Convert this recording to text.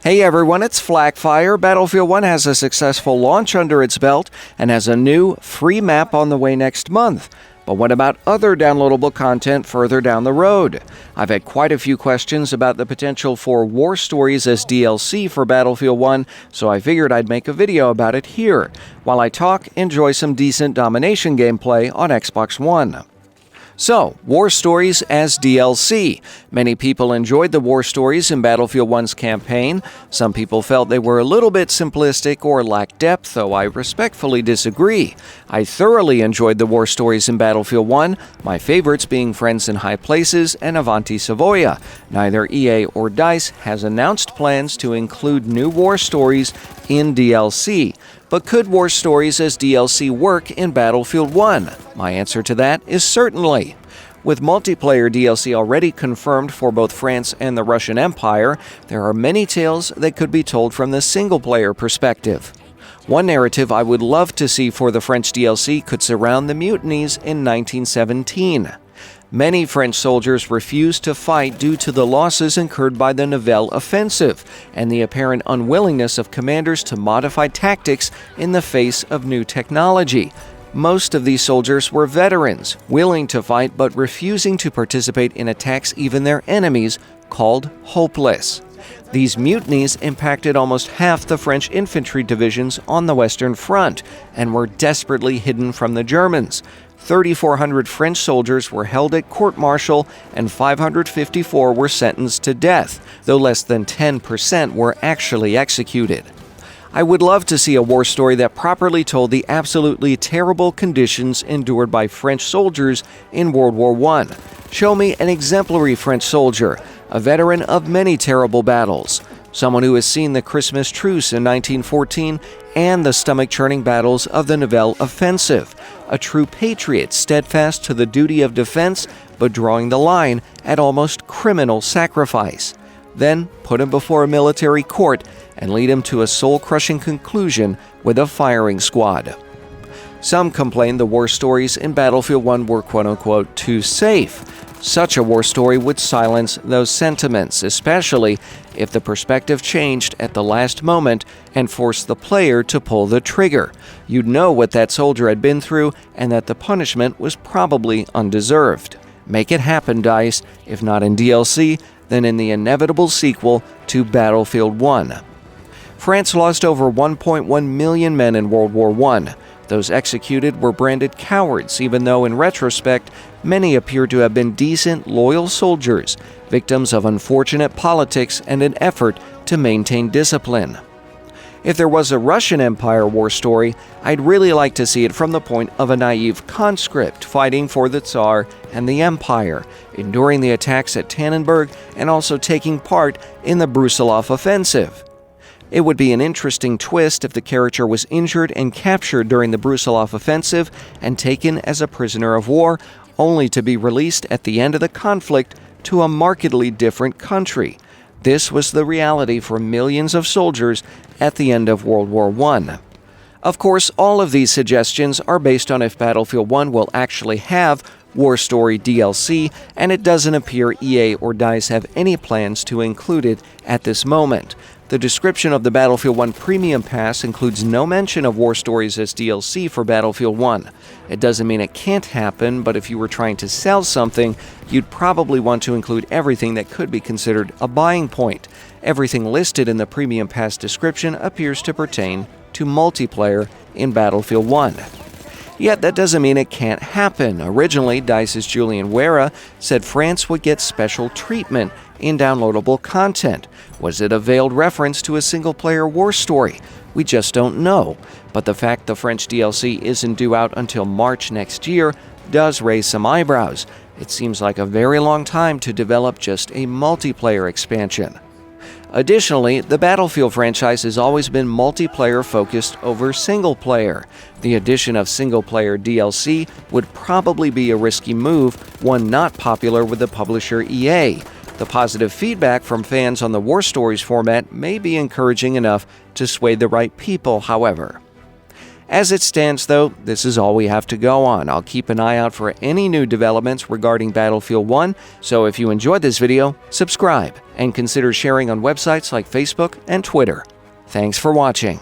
Hey everyone, it's Flakfire. Battlefield 1 has a successful launch under its belt and has a new free map on the way next month. But what about other downloadable content further down the road? I've had quite a few questions about the potential for War Stories as DLC for Battlefield 1, so I figured I'd make a video about it here. While I talk, enjoy some decent domination gameplay on Xbox One. So, War Stories as DLC. Many people enjoyed the War Stories in Battlefield 1's campaign. Some people felt they were a little bit simplistic or lacked depth, though I respectfully disagree. I thoroughly enjoyed the War Stories in Battlefield 1, my favorites being Friends in High Places and Avanti Savoia. Neither EA or DICE has announced plans to include new War Stories in DLC. But could War Stories as DLC work in Battlefield 1? My answer to that is certainly. With multiplayer DLC already confirmed for both France and the Russian Empire, there are many tales that could be told from the single-player perspective. One narrative I would love to see for the French DLC could surround the mutinies in 1917. Many French soldiers refused to fight due to the losses incurred by the Nivelle offensive and the apparent unwillingness of commanders to modify tactics in the face of new technology. Most of these soldiers were veterans, willing to fight but refusing to participate in attacks even their enemies called hopeless. These mutinies impacted almost half the French infantry divisions on the Western Front and were desperately hidden from the Germans. 3,400 French soldiers were held at court-martial and 554 were sentenced to death, though less than 10% were actually executed. I would love to see a war story that properly told the absolutely terrible conditions endured by French soldiers in World War I. Show me an exemplary French soldier, a veteran of many terrible battles, someone who has seen the Christmas truce in 1914 and the stomach-churning battles of the Nivelle offensive, a true patriot steadfast to the duty of defense but drawing the line at almost criminal sacrifice. Then put him before a military court and lead him to a soul-crushing conclusion with a firing squad. Some complained the war stories in Battlefield 1 were quote-unquote too safe. Such a war story would silence those sentiments, especially if the perspective changed at the last moment and forced the player to pull the trigger. You'd know what that soldier had been through and that the punishment was probably undeserved. Make it happen, DICE, if not in DLC, then in the inevitable sequel to Battlefield 1. France lost over 1.1 million men in World War I. Those executed were branded cowards, even though in retrospect, many appear to have been decent, loyal soldiers, victims of unfortunate politics and an effort to maintain discipline. If there was a Russian Empire war story, I'd really like to see it from the point of a naive conscript fighting for the Tsar and the Empire, enduring the attacks at Tannenberg and also taking part in the Brusilov offensive. It would be an interesting twist if the character was injured and captured during the Brusilov offensive and taken as a prisoner of war, only to be released at the end of the conflict to a markedly different country. This was the reality for millions of soldiers at the end of World War I. Of course, all of these suggestions are based on if Battlefield 1 will actually have War Story DLC, and it doesn't appear EA or DICE have any plans to include it at this moment. The description of the Battlefield 1 Premium Pass includes no mention of War Stories as DLC for Battlefield 1. It doesn't mean it can't happen, but if you were trying to sell something, you'd probably want to include everything that could be considered a buying point. Everything listed in the Premium Pass description appears to pertain to multiplayer in Battlefield 1. Yet that doesn't mean it can't happen. Originally, DICE's Julian Wera said France would get special treatment in downloadable content. Was it a veiled reference to a single-player war story? We just don't know. But the fact the French DLC isn't due out until March next year does raise some eyebrows. It seems like a very long time to develop just a multiplayer expansion. Additionally, the Battlefield franchise has always been multiplayer-focused over single-player. The addition of single-player DLC would probably be a risky move, one not popular with the publisher EA. The positive feedback from fans on the War Stories format may be encouraging enough to sway the right people, however. As it stands, though, this is all we have to go on. I'll keep an eye out for any new developments regarding Battlefield 1, so if you enjoyed this video, subscribe and consider sharing on websites like Facebook and Twitter. Thanks for watching.